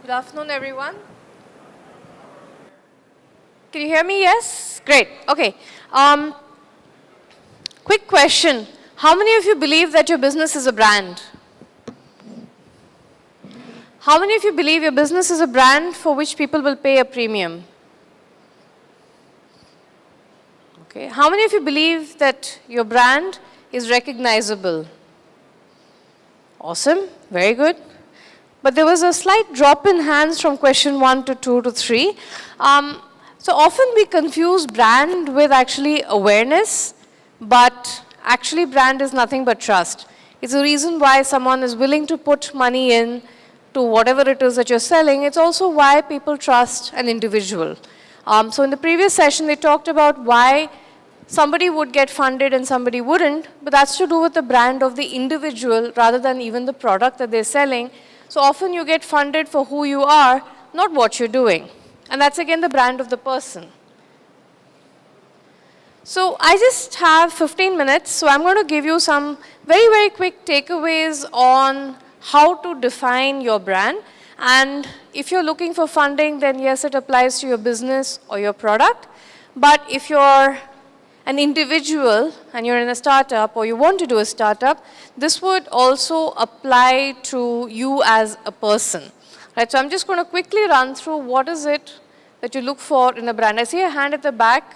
Good afternoon, everyone. Can you hear me? Yes? Great. Okay. Quick question. How many of you believe that your business is a brand? How many of you believe your business is a brand for which people will pay a premium? Okay. How many of you believe that your brand is recognizable? Awesome. Very good. But there was a slight drop in hands from question 1 to 2 to 3. So often we confuse brand with actually awareness, but actually brand is nothing but trust. It's the reason why someone is willing to put money in to whatever it is that you're selling. It's also why people trust an individual. So in the previous session, they talked about why somebody would get funded and somebody wouldn't, but that's to do with the brand of the individual rather than even the product that they're selling. So often you get funded for who you are, not what you're doing. And that's again the brand of the person. So I just have 15 minutes, so I'm going to give you some very, very quick takeaways on how to define your brand. And if you're looking for funding, then yes, it applies to your business or your product. But if you're an individual and you're in a startup or you want to do a startup, this would also apply to you as a person. Right, so I'm just going to quickly run through what is it that you look for in a brand. I see a hand at the back.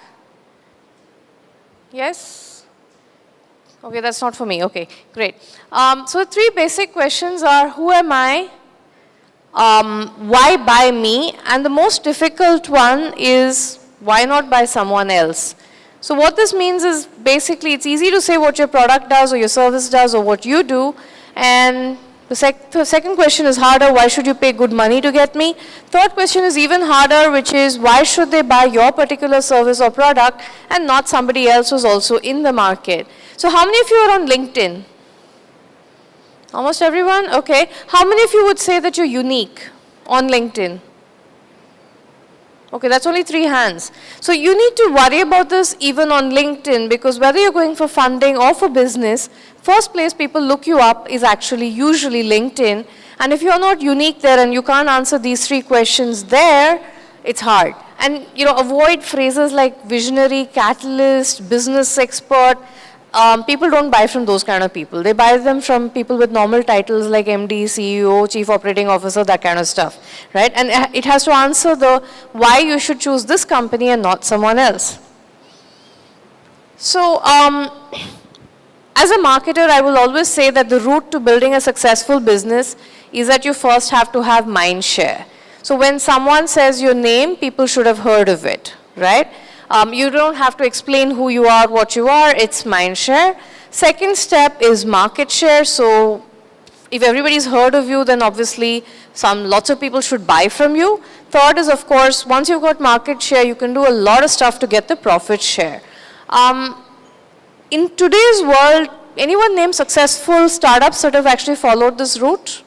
Yes? Okay, that's not for me. Okay, great. So the 3 basic questions are, who am I? Why buy me? And the most difficult one is, why not buy someone else? So what this means is basically it's easy to say what your product does or your service does or what you do, and the second question is harder, why should you pay good money to get me? Third question is even harder, which is why should they buy your particular service or product and not somebody else who's also in the market? So how many of you are on LinkedIn? Almost everyone? Okay. How many of you would say that you're unique on LinkedIn? Okay, that's only 3 hands. So you need to worry about this even on LinkedIn, because whether you're going for funding or for business, first place people look you up is actually usually LinkedIn. And if you're not unique there and you can't answer these 3 questions there, it's hard. And avoid phrases like visionary, catalyst, business expert. People don't buy from those kind of people. They buy them from people with normal titles like MD, CEO, Chief Operating Officer, that kind of stuff, right? And it has to answer the why you should choose this company and not someone else. So as a marketer, I will always say that the route to building a successful business is that you first have to have mind share. So when someone says your name, people should have heard of it, right? You don't have to explain who you are, what you are, it's mind share. Second step is market share. So if everybody's heard of you, then obviously lots of people should buy from you. Third is, of course, once you've got market share, you can do a lot of stuff to get the profit share. In today's world, anyone name successful startups that have actually followed this route?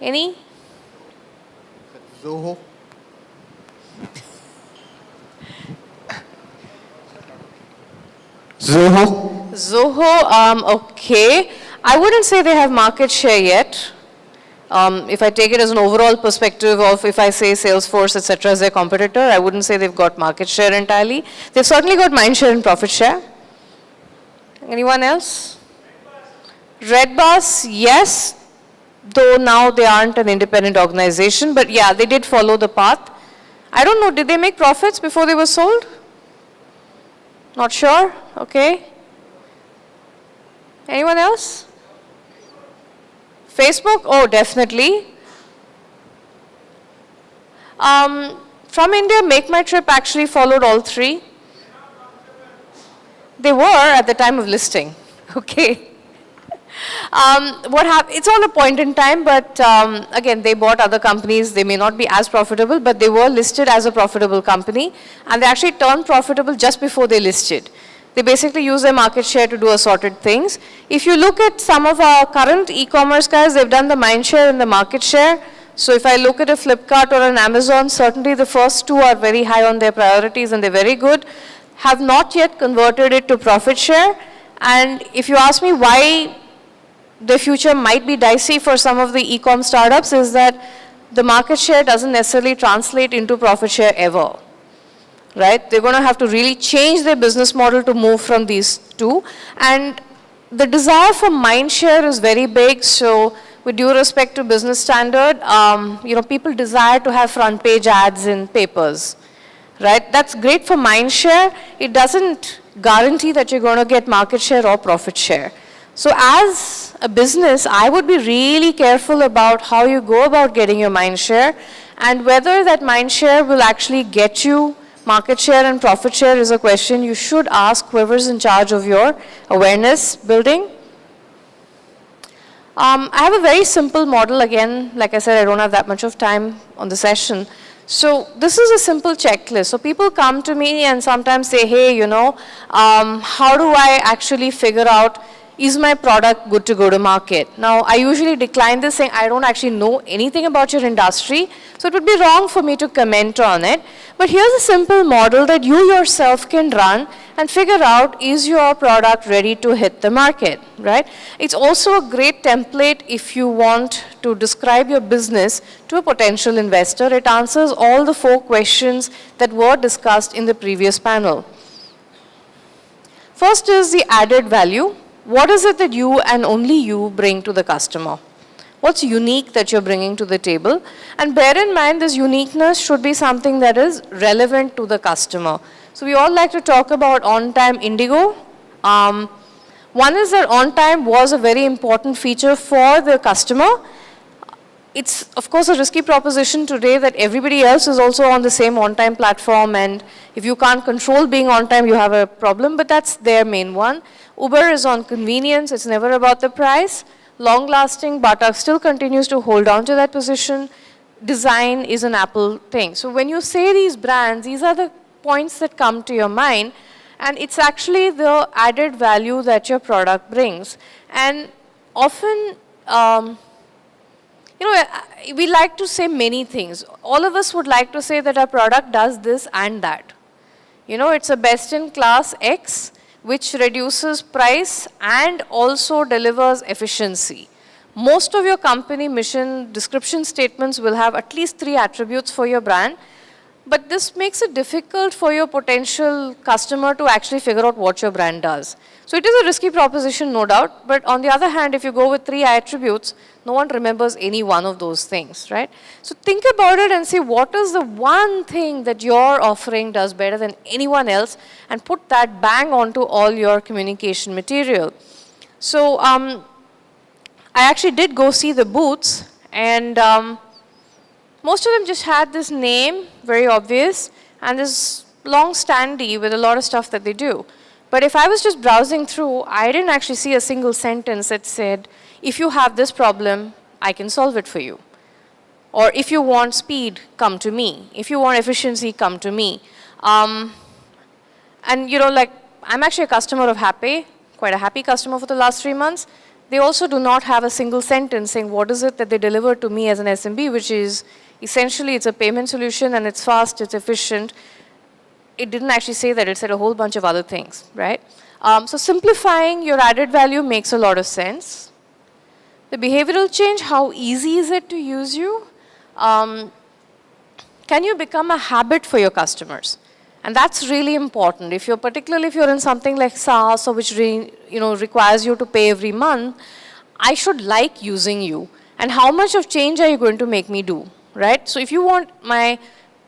Any? Zoho. Zoho, okay. I wouldn't say they have market share yet. If I take it as an overall perspective of if I say Salesforce, etc. as their competitor, I wouldn't say they've got market share entirely. They've certainly got mind share and profit share. Anyone else? Redbus, yes, though now they aren't an independent organization, but yeah, they did follow the path. I don't know, did they make profits before they were sold? Not sure? Okay. Anyone else? Facebook? Oh, definitely. From India, Make My Trip actually followed all 3. They were at the time of listing. Okay. What happened? It's all a point in time, but again, they bought other companies. They may not be as profitable, but they were listed as a profitable company, and they actually turned profitable just before they listed. They basically use their market share to do assorted things. If you look at some of our current e-commerce guys, they've done the mind share and the market share. So if I look at a Flipkart or an Amazon, certainly the first 2 are very high on their priorities and they're very good. Have not yet converted it to profit share. And if you ask me why the future might be dicey for some of the e-com startups is that the market share doesn't necessarily translate into profit share ever, right? They're going to have to really change their business model to move from these two. And the desire for mind share is very big. So with due respect to business standard, people desire to have front page ads in papers, right? That's great for mind share. It doesn't guarantee that you're going to get market share or profit share. So as a business, I would be really careful about how you go about getting your mind share, and whether that mind share will actually get you market share and profit share is a question you should ask whoever's in charge of your awareness building. I have a very simple model. Again, like I said, I don't have that much of time on the session. So this is a simple checklist. So people come to me and sometimes say, hey, how do I actually figure out, is my product good to go to market? Now, I usually decline this saying I don't actually know anything about your industry, so it would be wrong for me to comment on it. But here's a simple model that you yourself can run and figure out, is your product ready to hit the market, right? It's also a great template if you want to describe your business to a potential investor. It answers all the 4 questions that were discussed in the previous panel. First is the added value. What is it that you and only you bring to the customer? What's unique that you're bringing to the table? And bear in mind, this uniqueness should be something that is relevant to the customer. So we all like to talk about on-time indigo. One is that on-time was a very important feature for the customer. It's, of course, a risky proposition today that everybody else is also on the same on-time platform, and if you can't control being on time, you have a problem, but that's their main one. Uber is on convenience. It's never about the price. Long-lasting, Bata still continues to hold on to that position. Design is an Apple thing. So when you say these brands, these are the points that come to your mind, and it's actually the added value that your product brings. And often, we like to say many things. All of us would like to say that our product does this and that. It's a best-in-class X, which reduces price and also delivers efficiency. Most of your company mission description statements will have at least 3 attributes for your brand, but this makes it difficult for your potential customer to actually figure out what your brand does. So it is a risky proposition, no doubt, but on the other hand, if you go with 3 attributes, no one remembers any one of those things, right? So think about it and see what is the one thing that your offering does better than anyone else, and put that bang onto all your communication material. So I actually did go see the booths, and most of them just had this name, very obvious, and this long standee with a lot of stuff that they do. But if I was just browsing through, I didn't actually see a single sentence that said, if you have this problem, I can solve it for you. Or if you want speed, come to me. If you want efficiency, come to me. And I'm actually a customer of Happy, quite a happy customer for the last 3 months. They also do not have a single sentence saying what is it that they deliver to me as an SMB, which is essentially it's a payment solution and it's fast, it's efficient. It didn't actually say that, it said a whole bunch of other things, right? So simplifying your added value makes a lot of sense. The behavioral change, how easy is it to use you? Can you become a habit for your customers? And that's really important. Particularly if you're in something like SaaS, or which requires you to pay every month, I should like using you. And how much of change are you going to make me do, right? So if you want my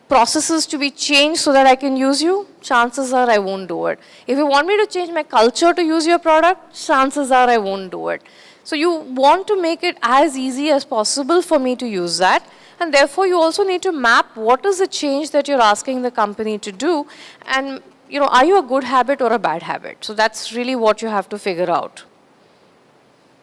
processes to be changed so that I can use you, chances are I won't do it. If you want me to change my culture to use your product, chances are I won't do it. So you want to make it as easy as possible for me to use that. And therefore, you also need to map what is the change that you're asking the company to do. And, are you a good habit or a bad habit? So that's really what you have to figure out.